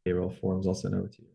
payroll forms I'll send over to you.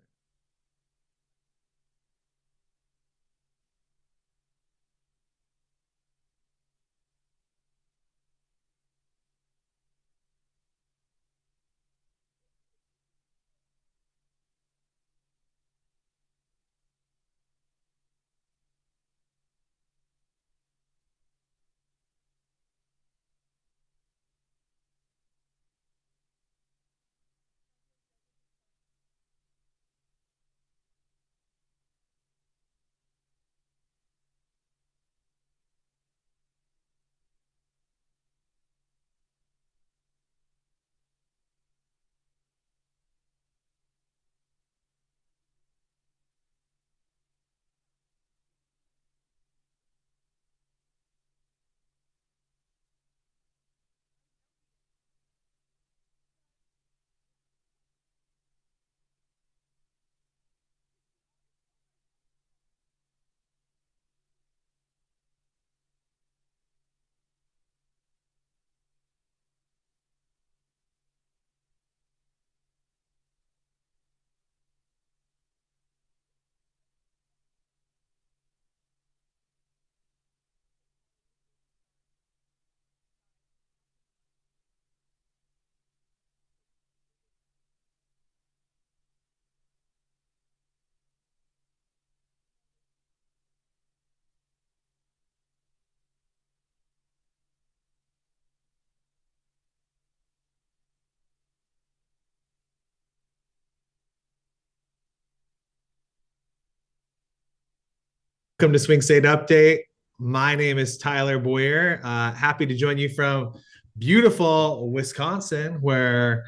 Welcome to Swing State Update. My name is Tyler Boyer. Happy to join you from beautiful Wisconsin, where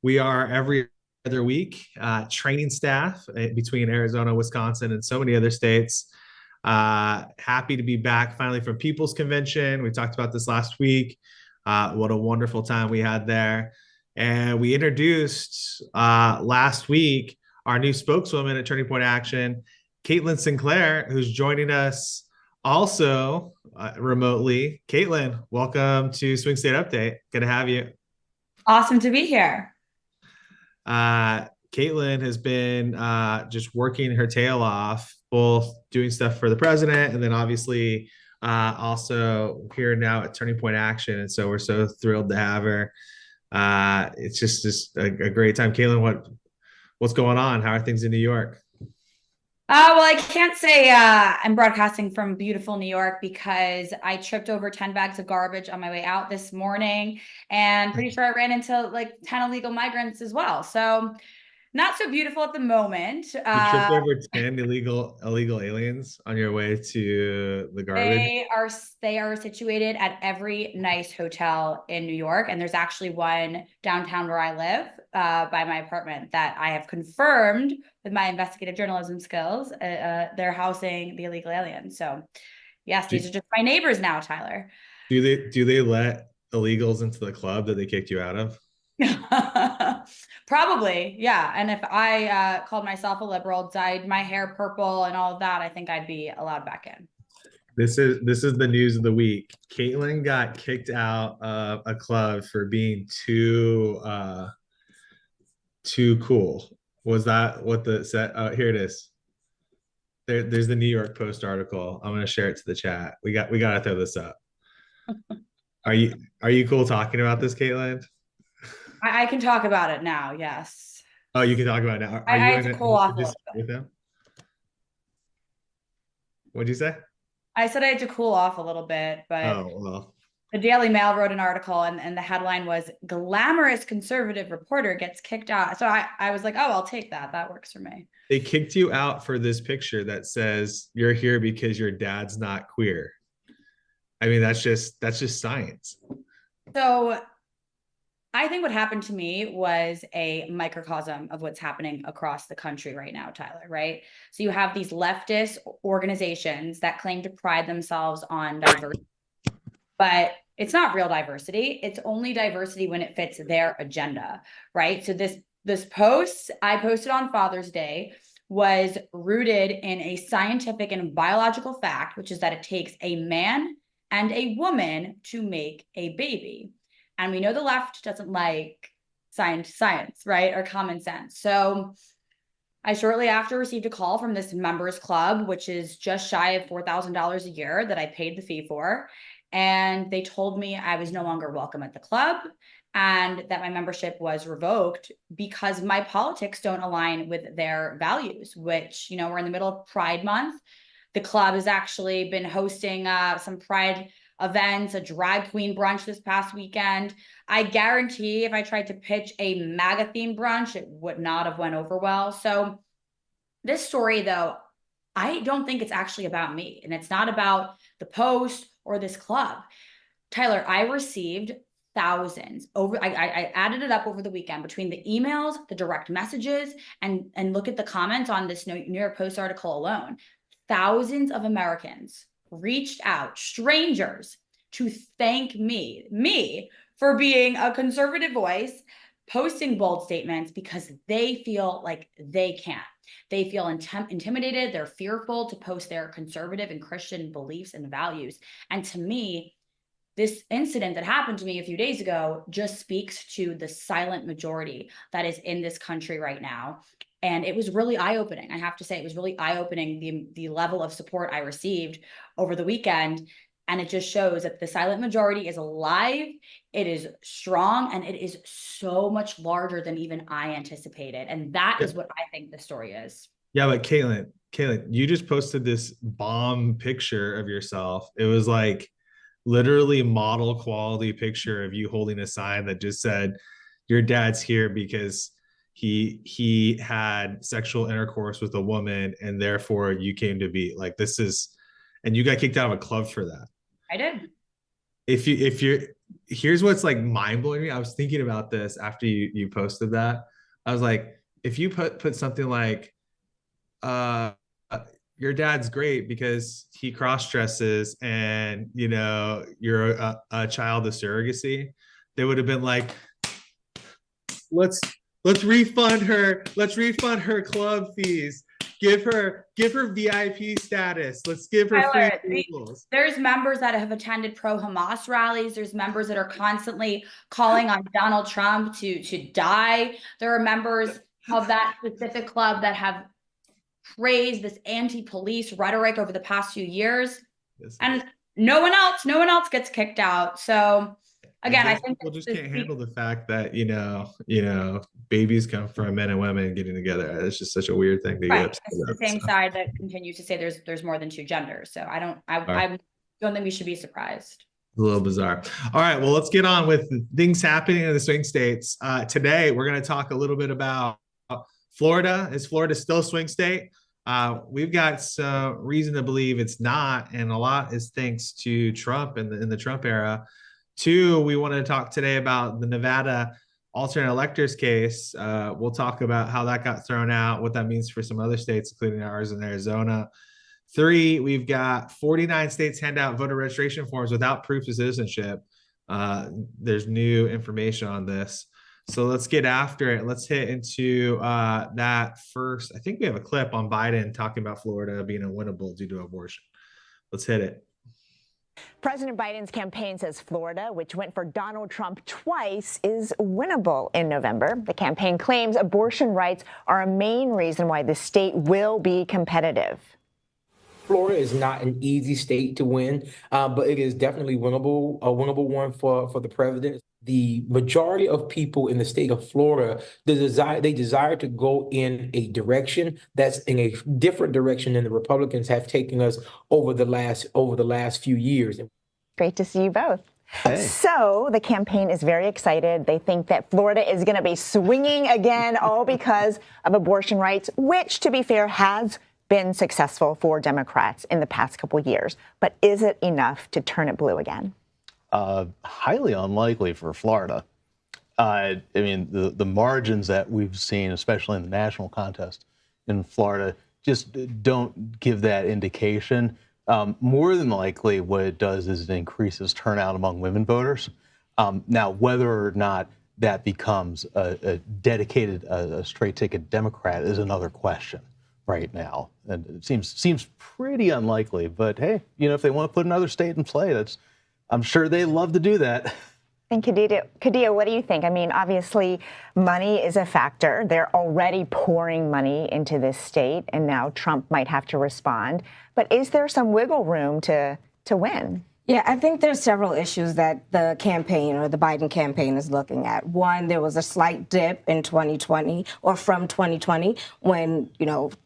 we are every other week, training staff between Arizona, Wisconsin, and so many other states. Happy to be back finally from People's Convention. We talked about this last week. What a wonderful time we had there. And we introduced last week our new spokeswoman at Turning Point Action, Caitlin Sinclair, who's joining us also remotely. Caitlin, welcome to Swing State Update. Good to have you. Awesome to be here. Caitlin has been just working her tail off, both doing stuff for the president and then obviously also here now at Turning Point Action. And so we're so thrilled to have her. It's just a great time. Caitlin, what's going on? How are things in New York? Well, I can't say I'm broadcasting from beautiful New York because I tripped over 10 bags of garbage on my way out this morning, and pretty sure I ran into like 10 illegal migrants as well. So not so beautiful at the moment. You tripped over 10 illegal aliens on your way to the garbage. They are situated at every nice hotel in New York, and there's actually one downtown where I live, by my apartment, that I have confirmed with my investigative journalism skills. They're housing the illegal aliens. So, yes, Do, these are just my neighbors now, Tyler. do they let illegals into the club that they kicked you out of? Probably, yeah. And if I called myself a liberal, dyed my hair purple, and all of that, I think I'd be allowed back in. This is the news of the week. Caitlin got kicked out of a club for being too cool. Was that what the set? Here it is. There's the New York Post article. I'm gonna share it to the chat. We gotta throw this up. Are you cool talking about this, Caitlin? I can talk about it now. Yes, Oh, you can talk about it now. Are I you had in to a cool off a little dispute bit. with them? What'd you say? I said I had to cool off a little bit, but Oh well, the Daily Mail wrote an article, and the headline was "Glamorous Conservative Reporter Gets Kicked Out." So I was like, oh, I'll take that. That works for me. they kicked you out for this picture that says you're here because your dad's not queer. I mean, that's just science. So I think what happened to me was a microcosm of what's happening across the country right now, Tyler, right? So you have these leftist organizations that claim to pride themselves on diversity, but it's not real diversity. It's only diversity when it fits their agenda, right? So this post I posted on Father's Day was rooted in a scientific and biological fact, which is that it takes a man and a woman to make a baby. And we know the left doesn't like science, right? Or common sense. So I shortly after received a call from this members club, which is just shy of $4,000 a year that I paid the fee for. And they told me I was no longer welcome at the club and that my membership was revoked because my politics don't align with their values, which, you know, we're in the middle of Pride Month. The club has actually been hosting some Pride events, a drag queen brunch this past weekend. I guarantee if I tried to pitch a MAGA themed brunch, it would not have went over well. So this story, though, I don't think it's actually about me, and it's not about the post or this club. Tyler, I received thousands over. I added it up over the weekend between the emails, the direct messages, and look at the comments on this New York Post article alone. Thousands of Americans reached out, strangers, to thank me for being a conservative voice, posting bold statements because they feel like they can't. They feel intimidated. They're fearful to post their conservative and Christian beliefs and values. And to me, this incident that happened to me a few days ago just speaks to the silent majority that is in this country right now. And it was really eye-opening. I have to say, it was really eye-opening, the level of support I received over the weekend. And it just shows that the silent majority is alive, it is strong, and it is so much larger than even I anticipated. And that is what I think the story is. Yeah, but Caitlin, you just posted this bomb picture of yourself. It was like literally model quality picture of you holding a sign that just said, your dad's here because he had sexual intercourse with a woman and therefore you came to be like, this is, and you got kicked out of a club for that. I did. If you're, here's what's like mind blowing me. I was thinking about this after you posted that. I was like, if you put something like, your dad's great because he cross dresses and, you know, you're a child of surrogacy, they would have been like, let's refund her. Let's refund her club fees. Give her VIP status. Let's give her Tyler, free tables. There's members that have attended pro-Hamas rallies. There's members that are constantly calling on Donald Trump to die. There are members of that specific club that have praised this anti-police rhetoric over the past few years. Yes, and no one else gets kicked out. So again, I think people just can't handle the fact that, you know, babies come from men and women getting together. It's just such a weird thing to get upset about. It's the same side that continues to say there's more than two genders. So I don't think we should be surprised. A little bizarre. All right, well, let's get on with things happening in the swing states. Today, we're going to talk a little bit about Florida. Is Florida still a swing state? We've got some reason to believe it's not, and a lot is thanks to Trump in the Trump era. Two, we want to talk today about the Nevada alternate electors case. We'll talk about how that got thrown out, what that means for some other states, including ours in Arizona. Three, we've got 49 states hand out voter registration forms without proof of citizenship. There's new information on this. So let's get after it. Let's hit into that first. I think we have a clip on Biden talking about Florida being unwinnable due to abortion. Let's hit it. President Biden's campaign says Florida, which went for Donald Trump twice, is winnable in November. The campaign claims abortion rights are a main reason why the state will be competitive. Florida is not an easy state to win, but it is definitely winnable, a winnable one for the president. The majority of people in the state of Florida, they desire to go in a direction that's in a different direction than the Republicans have taken us over the last few years. Great to see you both. Hey. So the campaign is very excited. They think that Florida is going to be swinging again, all because of abortion rights, which, to be fair, has been successful for Democrats in the past couple of years. But is it enough to turn it blue again? Highly unlikely for Florida. I mean, the margins that we've seen, especially in the national contest in Florida, just don't give that indication. More than likely, what it does is it increases turnout among women voters. Now, whether or not that becomes a dedicated, a straight ticket Democrat is another question right now. And it seems pretty unlikely. But hey, you know, if they want to put another state in play, I'm sure they love to do that. And Khadija, what do you think? I mean, obviously, money is a factor. They're already pouring money into this state, and now Trump might have to respond. But is there some wiggle room to win? Yeah, I think there's several issues that the campaign or the Biden campaign is looking at. One, there was a slight dip in 2020 or from 2020 when,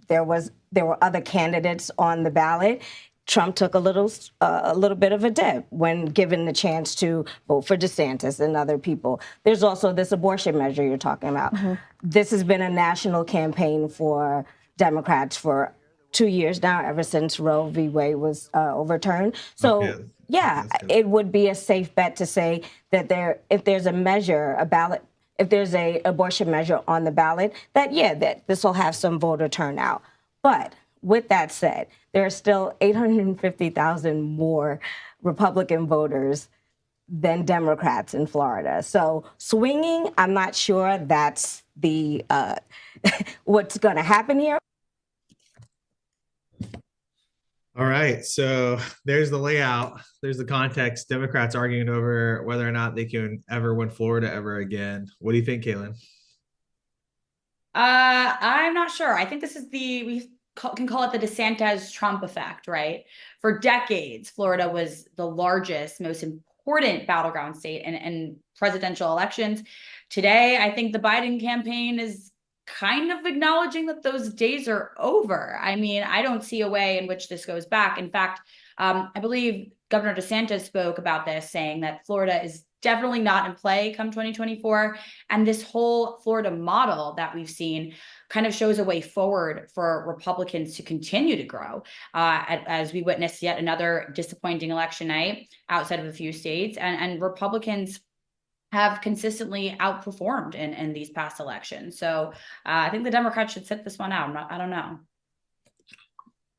there were other candidates on the ballot. Trump took a little bit of a dip when given the chance to vote for DeSantis and other people. There's also this abortion measure you're talking about. Mm-hmm. This has been a national campaign for Democrats for 2 years now, ever since Roe v. Wade was overturned. So, it would be a safe bet to say that if there's a measure, a ballot, if there's a abortion measure on the ballot, that this will have some voter turnout. But with that said, there are still 850,000 more Republican voters than Democrats in Florida. So swinging, I'm not sure that's the what's going to happen here. All right, so there's the layout. There's the context. Democrats arguing over whether or not they can ever win Florida ever again. What do you think, Kaylin? I'm not sure. I think this is we can call it the DeSantis Trump effect, right? For decades, Florida was the largest, most important battleground state in presidential elections. Today, I think the Biden campaign is kind of acknowledging that those days are over. I mean, I don't see a way in which this goes back. In fact, I believe Governor DeSantis spoke about this, saying that Florida is definitely not in play come 2024. And this whole Florida model that we've seen kind of shows a way forward for Republicans to continue to grow as we witnessed yet another disappointing election night outside of a few states. And Republicans have consistently outperformed in these past elections. So I think the Democrats should sit this one out. I don't know.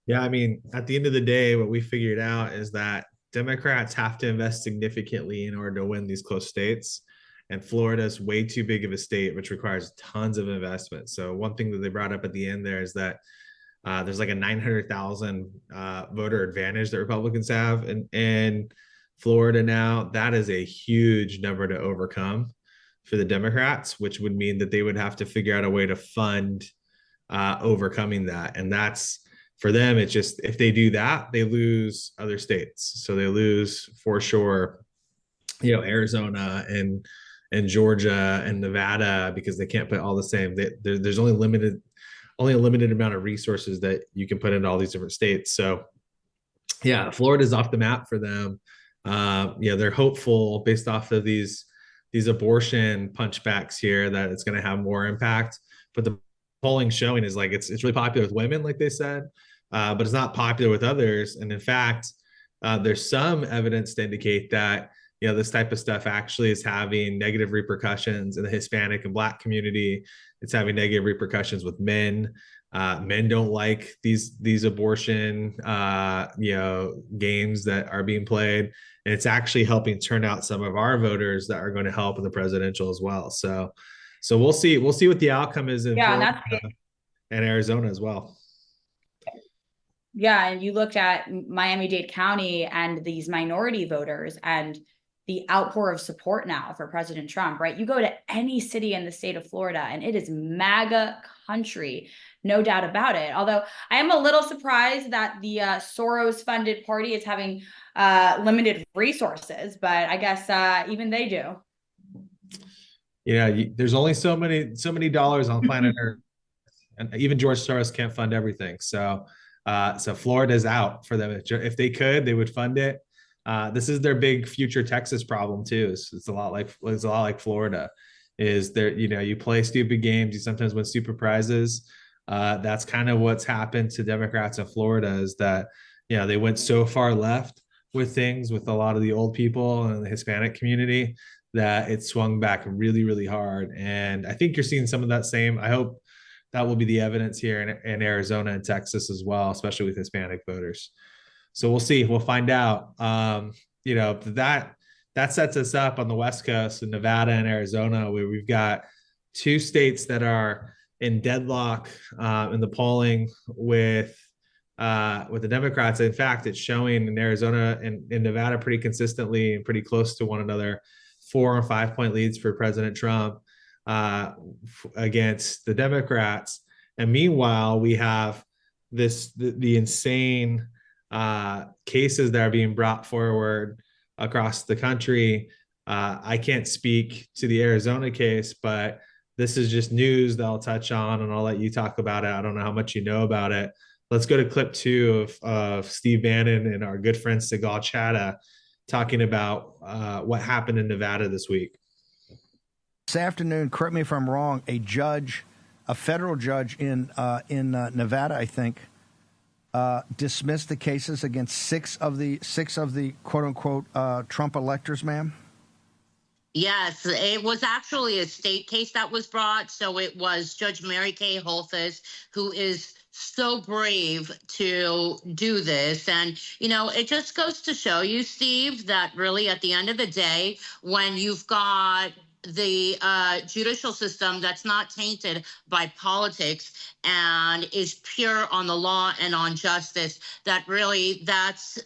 Yeah, I mean, at the end of the day, what we figured out is that Democrats have to invest significantly in order to win these close states. And Florida is way too big of a state, which requires tons of investment. So one thing that they brought up at the end there is that there's like a 900,000 voter advantage that Republicans have in Florida now. That is a huge number to overcome for the Democrats, which would mean that they would have to figure out a way to fund overcoming that. And that's, for them, it's just, if they do that, they lose other states. So they lose, for sure, Arizona and Georgia and Nevada, because they can't put all the same. There's only a limited amount of resources that you can put into all these different states. So yeah, Florida's off the map for them. They're hopeful based off of these abortion punchbacks here that it's going to have more impact. But the polling showing is like it's really popular with women, like they said, but it's not popular with others. And in fact, there's some evidence to indicate that this type of stuff actually is having negative repercussions in the Hispanic and Black community. It's having negative repercussions with men. Men don't like these abortion games that are being played, and it's actually helping turn out some of our voters that are going to help in the presidential as well. So we'll see what the outcome is in Florida and Arizona as well. Yeah, and you looked at Miami-Dade County and these minority voters and the outpour of support now for President Trump, right? You go to any city in the state of Florida and it is MAGA country, no doubt about it. Although I am a little surprised that the Soros-funded party is having limited resources, but I guess even they do. Yeah, there's only so many dollars on planet Earth, and even George Soros can't fund everything. So Florida's out for them. If they could, they would fund it. This is their big future Texas problem too. It's a lot like Florida. Is there, you play stupid games, you sometimes win stupid prizes. That's kind of what's happened to Democrats in Florida, is that they went so far left with things with a lot of the old people and the Hispanic community that it swung back really, really hard. And I think you're seeing some of that same. I hope that will be the evidence here in Arizona and Texas as well, especially with Hispanic voters. So we'll see. We'll find out. That sets us up on the West Coast in Nevada and Arizona, where we've got two states that are in deadlock in the polling with the Democrats. In fact, it's showing in Arizona and in Nevada pretty consistently and pretty close to one another, 4 and 5 point leads for President Trump against the Democrats. And meanwhile, we have the insane cases that are being brought forward across the country. I can't speak to the Arizona case, but this is just news that I'll touch on, and I'll let you talk about it. I don't know how much you know about it. Let's go to clip 2 of Steve Bannon and our good friend Sigal Chattah talking about what happened in Nevada this week. This afternoon, correct me if I'm wrong, a federal judge in Nevada, I think, dismissed the cases against six of the quote unquote Trump electors, ma'am. Yes, it was actually a state case that was brought. So it was Judge Mary Kay Holthus, who is so brave to do this. And, it just goes to show you, Steve, that really at the end of the day, when you've got the judicial system that's not tainted by politics and is pure on the law and on justice, that really that's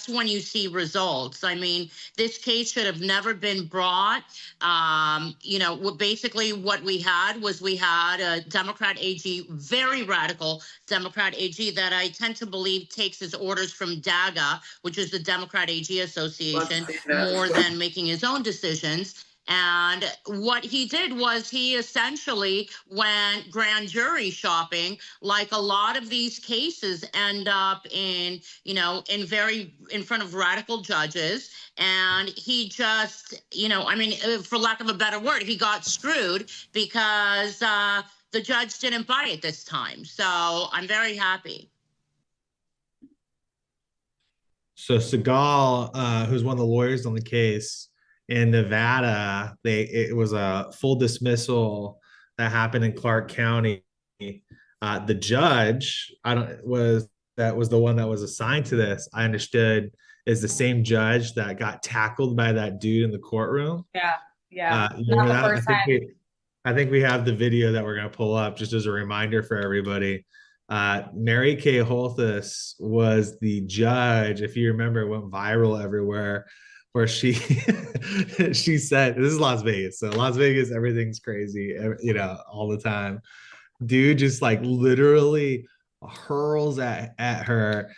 when you see results. I mean, this case should have never been brought. Basically what we had a Democrat AG, very radical Democrat AG that I tend to believe takes his orders from DAGA, which is the Democrat AG Association, more than making his own decisions. And what he did was he essentially went grand jury shopping, like a lot of these cases end up in front of radical judges. And he just, for lack of a better word, he got screwed because the judge didn't buy it this time. So I'm very happy. So Sigal, who's one of the lawyers on the case, in Nevada, it was a full dismissal that happened in Clark County. The judge was the one that was assigned to this. I understood is the same judge that got tackled by that dude in the courtroom. Yeah. Not the first time. I think we have the video that we're going to pull up just as a reminder for everybody. Mary Kay Holthus was the judge. If you remember, it went viral everywhere, where she said, this is Las Vegas. So Las Vegas, everything's crazy, all the time. Dude just like literally hurls at her,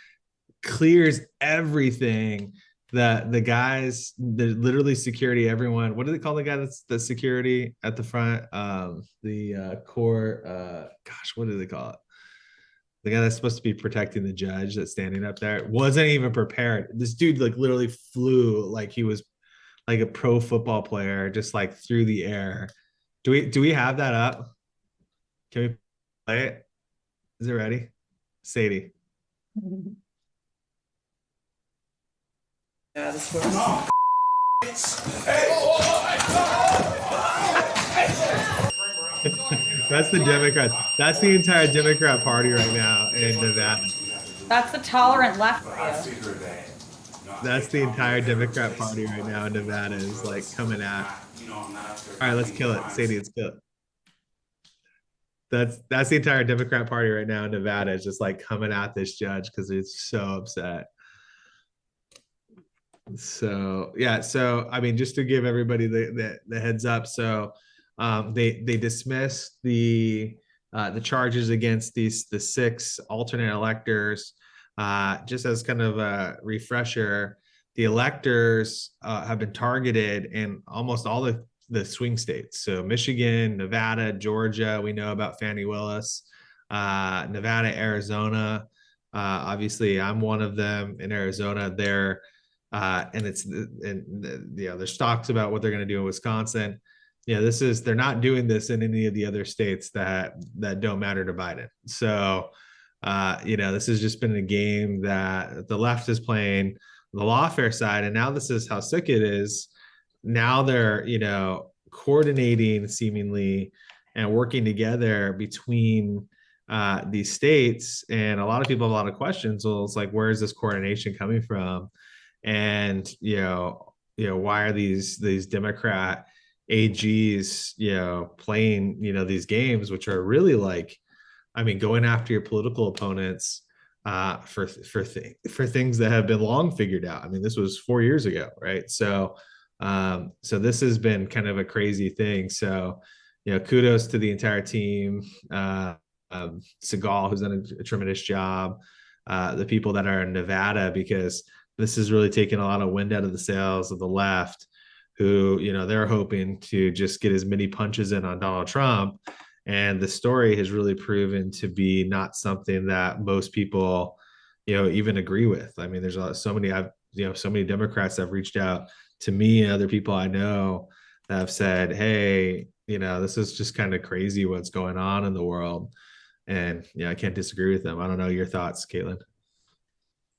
clears everything. The guys, the literally security, everyone, what do they call the guy that's the security at the front? The court, what do they call it? The guy that's supposed to be protecting the judge that's standing up there wasn't even prepared. This dude like literally flew like he was like a pro football player, just like through the air. Do we have that up? Can we play it? Is it ready? Sadie. Yeah, this was... That's the Democrats. That's the entire Democrat Party right now in Nevada. That's the tolerant left for you. That's the entire Democrat Party right now in Nevada is like coming at. All right, let's kill it. Sadie, let's kill it. That's the entire Democrat Party right now in Nevada is just like coming at this judge because it's so upset. So yeah, so I mean, just to give everybody the heads up, so they dismissed the charges against the 6 alternate electors. Just as kind of a refresher, the electors have been targeted in almost all the swing states. So Michigan, Nevada, Georgia, we know about Fani Willis, Nevada, Arizona. Obviously, I'm one of them in Arizona. There's talks about what they're going to do in Wisconsin. They're not doing this in any of the other states that don't matter to Biden. So, this has just been a game that the left is playing the lawfare side. And now this is how sick it is. Now they're, coordinating seemingly and working together between these states. And a lot of people have a lot of questions. Well, it's like, where is this coordination coming from? And, why are these Democrat AGs, playing, these games, which are really like, going after your political opponents for things that have been long figured out. This was 4 years ago, right? So So this has been kind of a crazy thing. So, kudos to the entire team. Segal, who's done a tremendous job, the people that are in Nevada, because this has really taken a lot of wind out of the sails of the left, who, they're hoping to just get as many punches in on Donald Trump. And the story has really proven to be not something that most people, even agree with. I mean, there's so many Democrats that have reached out to me and other people I know that have said, hey, this is just kind of crazy what's going on in the world. And I can't disagree with them. I don't know your thoughts, Caitlin.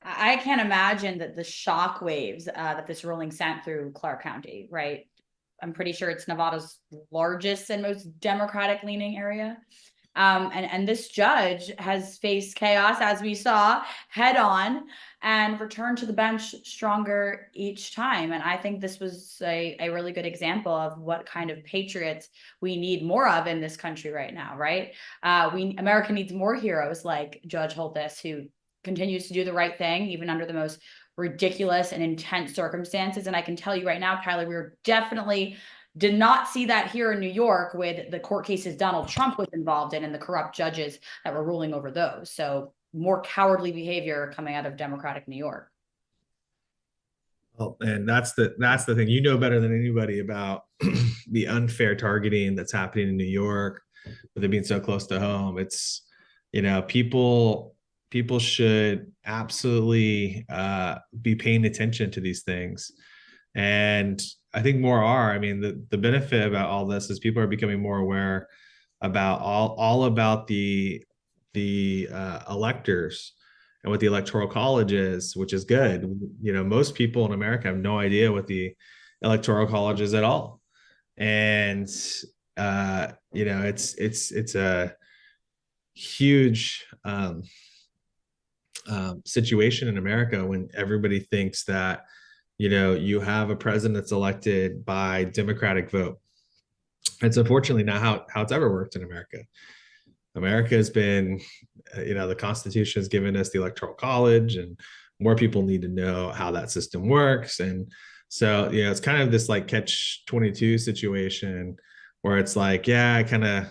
I can't imagine that the shock waves that this ruling sent through Clark County, right? I'm pretty sure it's Nevada's largest and most Democratic leaning area. And this judge has faced chaos, as we saw, head on, and returned to the bench stronger each time. And I think this was a really good example of what kind of patriots we need more of in this country right now, right? America needs more heroes like Judge Holthus, who continues to do the right thing, even under the most ridiculous and intense circumstances. And I can tell you right now, Tyler, we're definitely did not see that here in New York with the court cases Donald Trump was involved in and the corrupt judges that were ruling over those. So more cowardly behavior coming out of Democratic New York. Well, and that's the thing, better than anybody about the unfair targeting that's happening in New York, with it being so close to home. It's, people should absolutely be paying attention to these things. And I think more are. I mean, the benefit about all this is people are becoming more aware about all about the electors and what the Electoral College is, which is good. Most people in America have no idea what the Electoral College is at all. And it's a huge situation in America when everybody thinks that you have a president that's elected by Democratic vote. It's unfortunately not how it's ever worked in America. America has been, the Constitution has given us the Electoral College, and more people need to know how that system works. And so, it's kind of this like catch-22 situation where it's like, on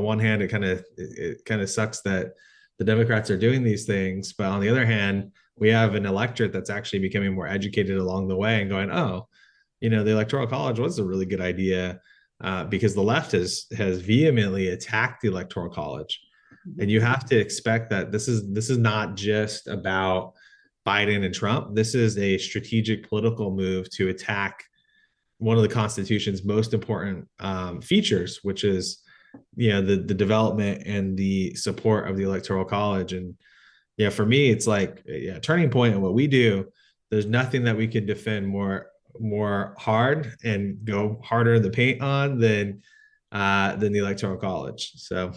one hand, it kind of sucks that the Democrats are doing these things, but on the other hand, we have an electorate that's actually becoming more educated along the way and going, oh, the Electoral College was a really good idea, because the left has vehemently attacked the Electoral College. And you have to expect that this is not just about Biden and Trump. This is a strategic political move to attack one of the Constitution's most important features, which is the development and the support of the Electoral College. And for me, it's like a turning point in what we do. There's nothing that we can defend more hard and go harder in the paint on than the Electoral College. So,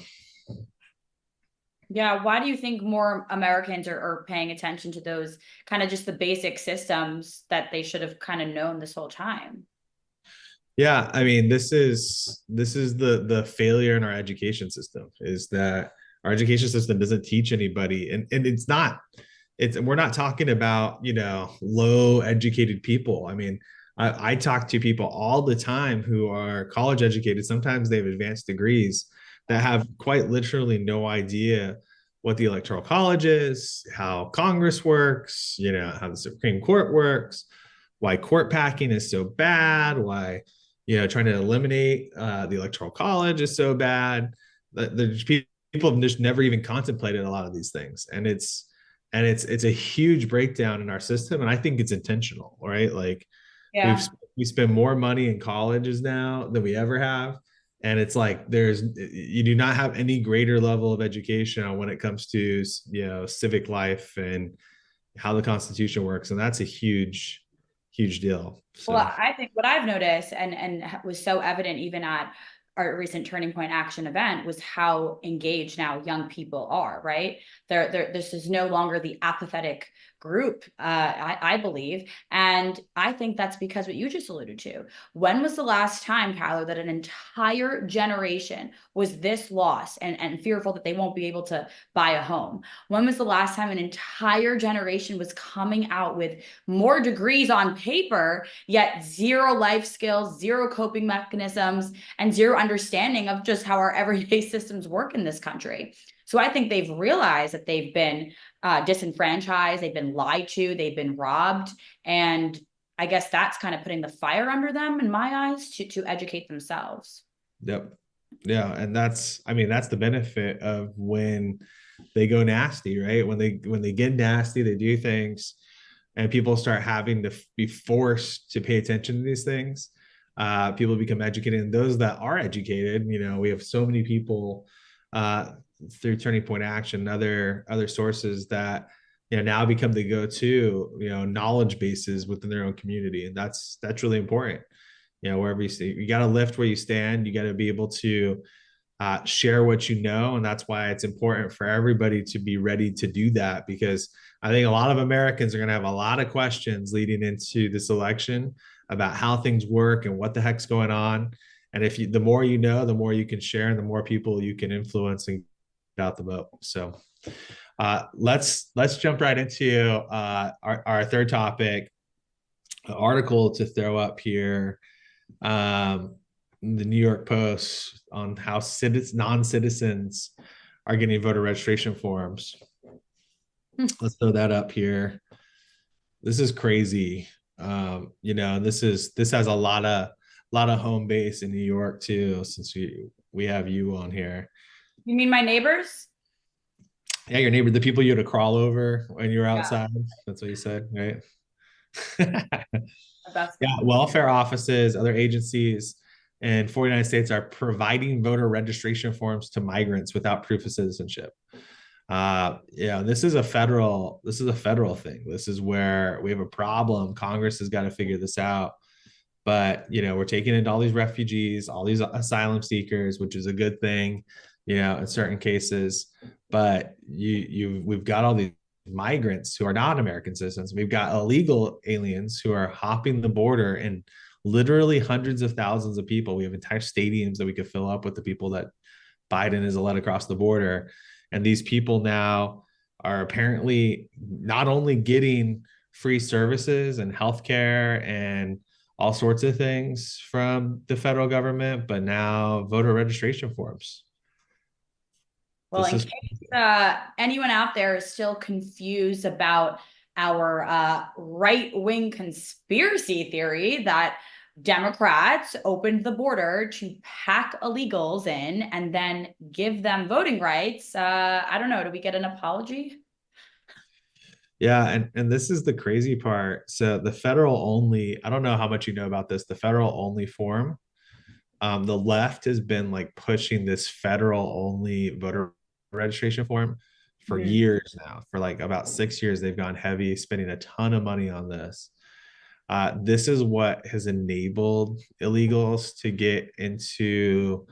yeah, why do you think more Americans are paying attention to those kind of just the basic systems that they should have kind of known this whole time? Yeah, I mean, this is the failure in our education system, is that our education system doesn't teach anybody, and we're not talking about, low educated people. I mean, I talk to people all the time who are college educated. Sometimes they have advanced degrees that have quite literally no idea what the Electoral College is, how Congress works, how the Supreme Court works, why court packing is so bad, why trying to eliminate the Electoral College is so bad. People have just never even contemplated a lot of these things, and it's a huge breakdown in our system, and I think it's intentional, right? Like, we spend more money in colleges now than we ever have, and it's like you do not have any greater level of education when it comes to civic life and how the Constitution works, and that's a huge deal. So. Well, I think what I've noticed and was so evident even at our recent Turning Point Action event was how engaged now young people are, right? This is no longer the apathetic group, I believe. And I think that's because what you just alluded to. When was the last time, Tyler, that an entire generation was this lost and fearful that they won't be able to buy a home? When was the last time an entire generation was coming out with more degrees on paper, yet zero life skills, zero coping mechanisms, and zero understanding of just how our everyday systems work in this country? So I think they've realized that they've been disenfranchised, they've been lied to, they've been robbed. And I guess that's kind of putting the fire under them, in my eyes, to educate themselves. Yep. Yeah. And that's the benefit of when they go nasty, right? When they get nasty, they do things, and people start having to be forced to pay attention to these things. People become educated, and those that are educated, we have so many people through Turning Point Action, other sources that now become the go-to knowledge bases within their own community, and that's really important. Wherever you see, you got to lift where you stand. You got to be able to share what you know, and that's why it's important for everybody to be ready to do that, because I think a lot of Americans are going to have a lot of questions leading into this election about how things work and what the heck's going on. And the more you know, the more you can share, and the more people you can influence and get out the vote. So let's jump right into our third topic, article to throw up here. The New York Post on how non-citizens are getting voter registration forms. Let's throw that up here. This is crazy. This has a lot of home base in New York too, since we have you on here. You mean my neighbors? Yeah, your neighbor, the people you had to crawl over when you were outside. Yeah. That's what you said, right? Yeah, welfare offices, other agencies in 49 states are providing voter registration forms to migrants without proof of citizenship. This is a federal thing. This is where we have a problem. Congress has got to figure this out. But we're taking in all these refugees, all these asylum seekers, which is a good thing, in certain cases. But we've got all these migrants who are not American citizens. We've got illegal aliens who are hopping the border, and literally hundreds of thousands of people. We have entire stadiums that we could fill up with the people that Biden has led across the border. And these people now are apparently not only getting free services and healthcare and all sorts of things from the federal government, but now voter registration forms. Well, in case anyone out there is still confused about our right-wing conspiracy theory that Democrats opened the border to pack illegals in and then give them voting rights, I don't know, do we get an apology? Yeah, and this is the crazy part. So the federal only, I don't know how much you know about this, the federal only form, the left has been like pushing this federal only voter registration form for years now. For like about 6 years, they've gone heavy, spending a ton of money on this. This is what has enabled illegals to get into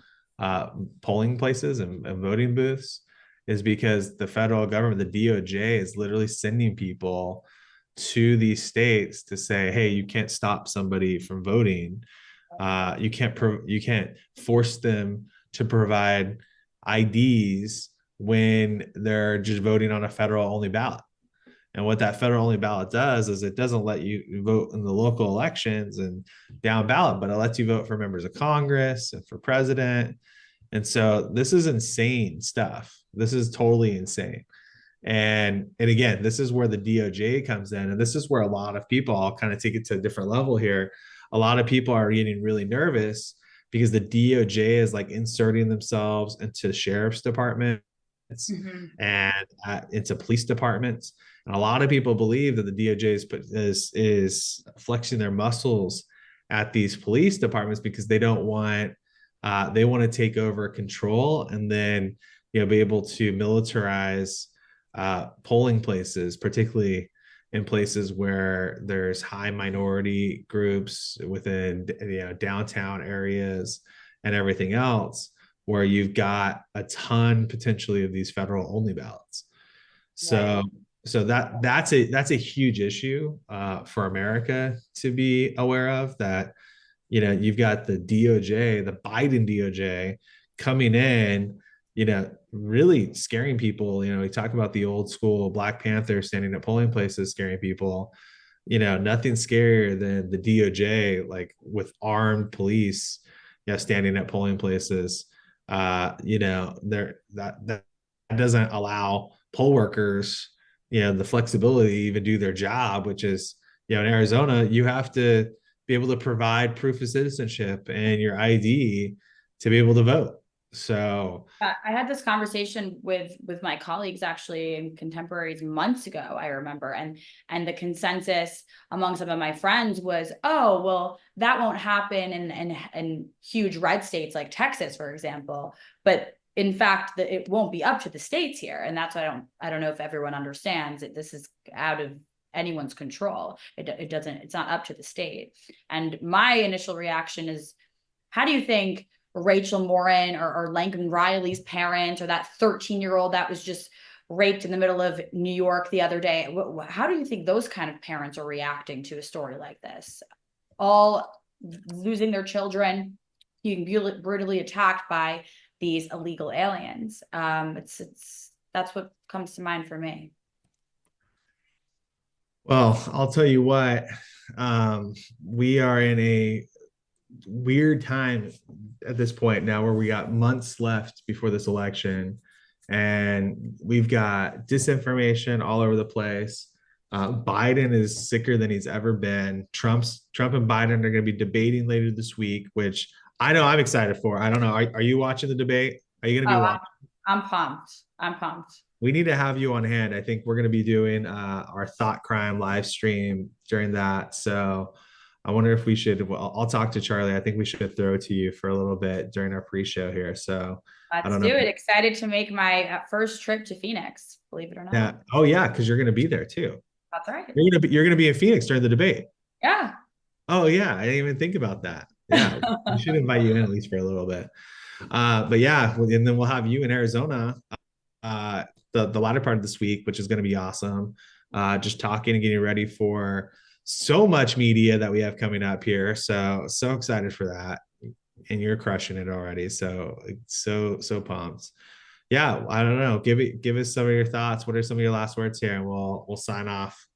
polling places and voting booths, is because the federal government, the DOJ, is literally sending people to these states to say, hey, you can't stop somebody from voting. You can't force them to provide IDs when they're just voting on a federal only ballot. And what that federal only ballot does is it doesn't let you vote in the local elections and down ballot, but it lets you vote for members of Congress and for president. And so this is insane stuff. This is totally insane. And again, this is where the DOJ comes in. And this is where a lot of people, I'll kind of take it to a different level here. A lot of people are getting really nervous because the DOJ is like inserting themselves into sheriff's departments and into police departments. And a lot of people believe that the DOJ is flexing their muscles at these police departments because they don't want, they want to take over control and then, be able to militarize polling places, particularly in places where there's high minority groups within, downtown areas and everything else, where you've got a ton potentially of these federal only ballots. So So that's a huge issue for America to be aware of. That you've got the DOJ, the Biden DOJ, coming in, really scaring people. We talk about the old school Black Panther standing at polling places scaring people. Nothing scarier than the DOJ, like with armed police, standing at polling places. That doesn't allow poll workers, the flexibility to even do their job, which is, in Arizona, you have to be able to provide proof of citizenship and your ID to be able to vote. So I had this conversation with my colleagues actually and contemporaries months ago, I remember, and the consensus among some of my friends was, oh, well, that won't happen in huge red states like Texas, for example. But in fact, it won't be up to the states here, and that's why I don't know if everyone understands that this is out of anyone's control. It's not up to the state. And my initial reaction is, how do you think Rachel Morin or Lincoln Riley's parent, or that 13-year-old that was just raped in the middle of New York the other day, how do you think those kind of parents are reacting to a story like this? All losing their children, being brutally attacked by these illegal aliens. That's what comes to mind for me. Well, I'll tell you what, we are in a weird time at this point now, where we got months left before this election, and we've got disinformation all over the place. Biden is sicker than he's ever been. Trump and Biden are going to be debating later this week, which I know I'm excited for. I don't know. Are you watching the debate? Are you going to be watching? I'm pumped. We need to have you on hand. I think we're going to be doing our Thought Crime live stream during that. So I wonder if we should, I'll talk to Charlie. I think we should throw to you for a little bit during our pre-show here. So let's do it. Excited to make my first trip to Phoenix, believe it or not. Yeah. Oh yeah. Cause you're going to be there too. That's right. You're going to be in Phoenix during the debate. Yeah. Oh yeah. I didn't even think about that. Yeah. We should invite you in at least for a little bit. But yeah, and then we'll have you in Arizona, the latter part of this week, which is going to be awesome. Just talking and getting ready for so much media that we have coming up here. So excited for that. And you're crushing it already. So pumped. Yeah. I don't know. Give us some of your thoughts. What are some of your last words here? And we'll sign off.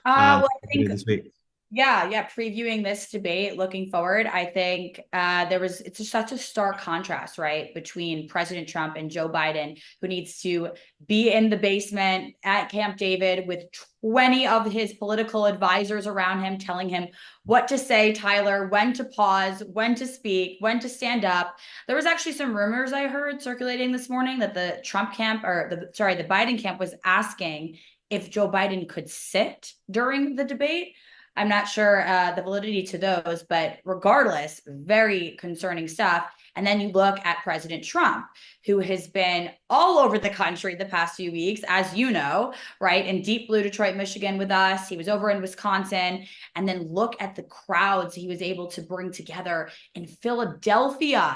Well, I think this week. Yeah. Previewing this debate, looking forward, I think it's just such a stark contrast, right, between President Trump and Joe Biden, who needs to be in the basement at Camp David with 20 of his political advisors around him, telling him what to say, Tyler, when to pause, when to speak, when to stand up. There was actually some rumors I heard circulating this morning that the Trump camp, the Biden camp, was asking if Joe Biden could sit during the debate. I'm not sure the validity to those, but regardless, very concerning stuff. And then you look at President Trump, who has been all over the country the past few weeks, as you know, right? In deep blue Detroit, Michigan with us. He was over in Wisconsin. And then look at the crowds he was able to bring together in Philadelphia,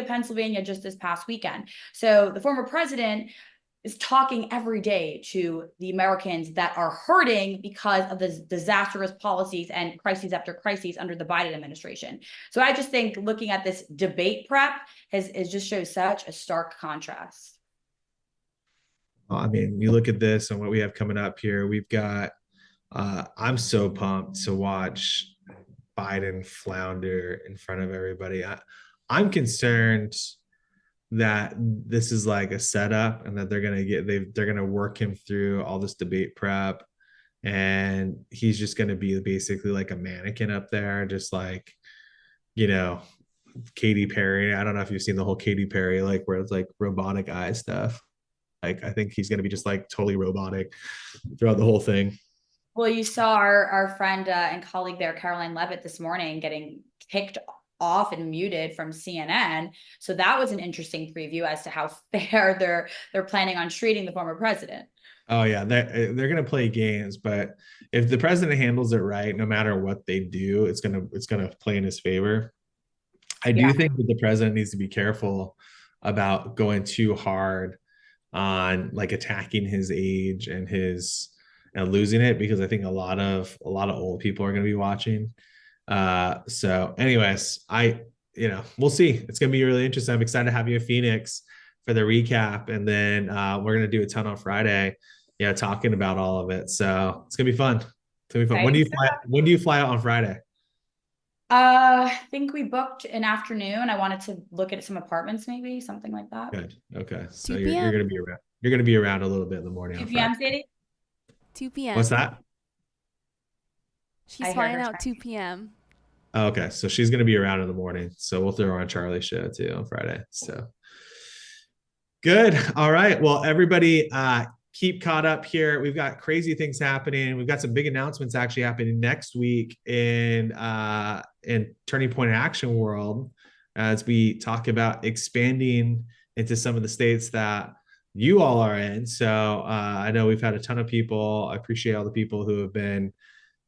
Pennsylvania, just this past weekend. So the former president is talking every day to the Americans that are hurting because of the disastrous policies and crises after crises under the Biden administration. So I just think looking at this debate prep is just shows such a stark contrast. I mean, you look at this and what we have coming up here. We've got, I'm so pumped to watch Biden flounder in front of everybody. I'm concerned that this is like a setup and that they're gonna work him through all this debate prep, and he's just gonna be basically like a mannequin up there, just like, Katy Perry. I don't know if you've seen the whole Katy Perry, like where it's like robotic eye stuff. Like I think he's gonna be just like totally robotic throughout the whole thing. Well, you saw our friend and colleague there, Caroline Levitt, this morning getting kicked off and muted from CNN. So that was an interesting preview as to how fair they're planning on treating the former president. Oh yeah, they're going to play games, but if the president handles it right, no matter what they do, it's going to play in his favor. I do think that the president needs to be careful about going too hard on like attacking his age and his and losing it, because I think a lot of old people are going to be watching. So anyways, we'll see. It's going to be really interesting. I'm excited to have you in Phoenix for the recap, and then we're going to do a ton on Friday, talking about all of it. So it's going to be fun. It's going to be fun. When do you fly out on Friday? I think we booked an afternoon. I wanted to look at some apartments, maybe something like that. Good. Okay. So 2 you're p.m. going to be around. You're going to be around a little bit in the morning. 2 p.m. Sadie? 2 p.m. What's that? She's flying out 2 p.m. Oh, okay. So she's going to be around in the morning. So we'll throw her on Charlie's show too on Friday. So good. All right. Well, everybody, keep caught up here. We've got crazy things happening. We've got some big announcements actually happening next week in Turning Point Action World, as we talk about expanding into some of the states that you all are in. So I know we've had a ton of people. I appreciate all the people who have been,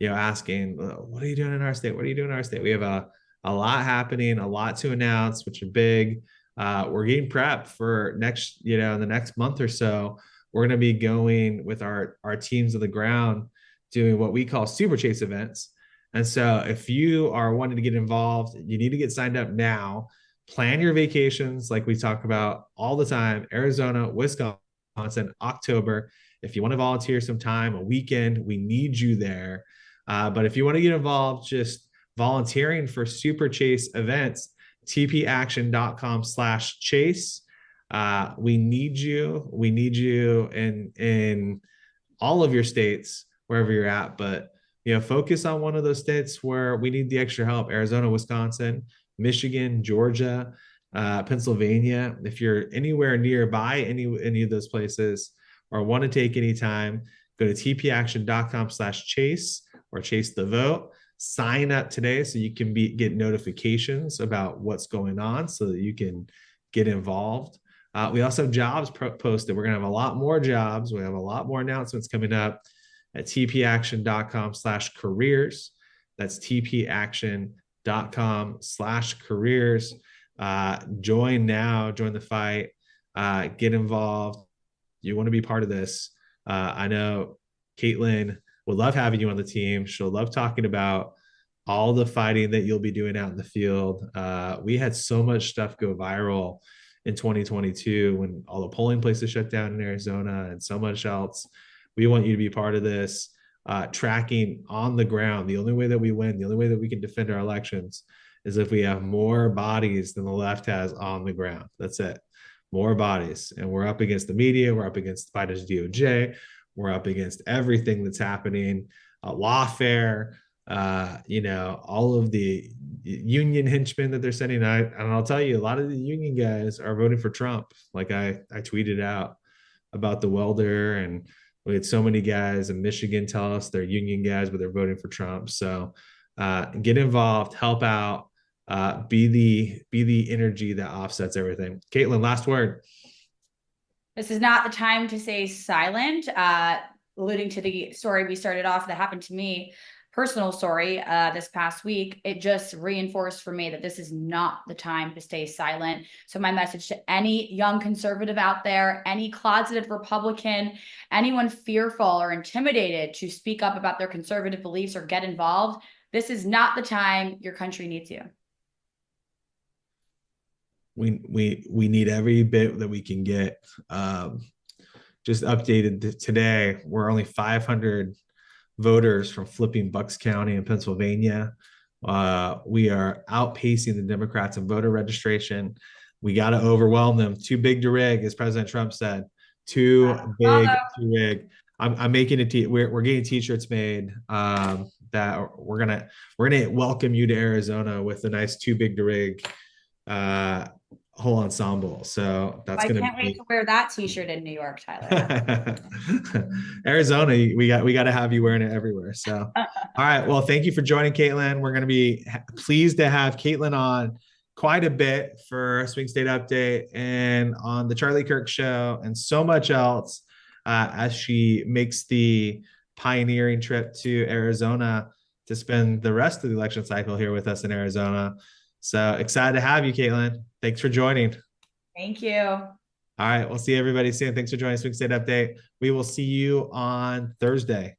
asking, what are you doing in our state? What are you doing in our state? We have a lot happening, a lot to announce, which are big. We're getting prepped for next, in the next month or so. We're going to be going with our teams on the ground doing what we call Super Chase events. And so if you are wanting to get involved, you need to get signed up now. Plan your vacations like we talk about all the time. Arizona, Wisconsin, October. If you want to volunteer some time, a weekend, we need you there. But if you want to get involved, just volunteering for Super Chase events, tpaction.com/chase. We need you in all of your states, wherever you're at, but focus on one of those states where we need the extra help. Arizona, Wisconsin, Michigan, Georgia, Pennsylvania. If you're anywhere nearby any of those places or want to take any time, go to tpaction.com/chase or chase the vote. Sign up today so you can get notifications about what's going on so that you can get involved. We also have jobs posted. We're going to have a lot more jobs. We have a lot more announcements coming up at tpaction.com/careers. That's tpaction.com/careers. Join now, join the fight, get involved. You want to be part of this. I know Caitlin would love having you on the team. She'll love talking about all the fighting that you'll be doing out in the field. We had so much stuff go viral in 2022 when all the polling places shut down in Arizona and so much else. We want you to be part of this, tracking on the ground. The only way that we win, the only way that we can defend our elections is if we have more bodies than the left has on the ground. That's it. More bodies. And we're up against the media. We're up against Biden's DOJ. We're up against everything that's happening, lawfare, all of the union henchmen that they're sending out. And I'll tell you, a lot of the union guys are voting for Trump. Like I tweeted out about the welder, and we had so many guys in Michigan tell us they're union guys, but they're voting for Trump. So get involved, help out, be the energy that offsets everything. Caitlin, last word. This is not the time to stay silent. Alluding to the story we started off that happened to me, personal story this past week, it just reinforced for me that this is not the time to stay silent. So my message to any young conservative out there, any closeted Republican, anyone fearful or intimidated to speak up about their conservative beliefs or get involved, this is not the time. Your country needs you. We need every bit that we can get. Just updated today, we're only 500 voters from flipping Bucks County in Pennsylvania. We are outpacing the Democrats in voter registration. We got to overwhelm them. Too big to rig, as President Trump said. Too big to rig. I'm making we're getting t-shirts made that we're gonna welcome you to Arizona with a nice too big to rig whole ensemble. So that's gonna. I can't wait to wear that t-shirt in New York, Tyler. Arizona, we got to have you wearing it everywhere. So all right, well, thank you for joining, Caitlin. We're gonna be pleased to have Caitlin on quite a bit for Swing State Update and on the Charlie Kirk Show and so much else as she makes the pioneering trip to Arizona to spend the rest of the election cycle here with us in Arizona. So excited to have you, Caitlin. Thanks for joining. Thank you. All right. We'll see everybody soon. Thanks for joining Swing State Update. We will see you on Thursday.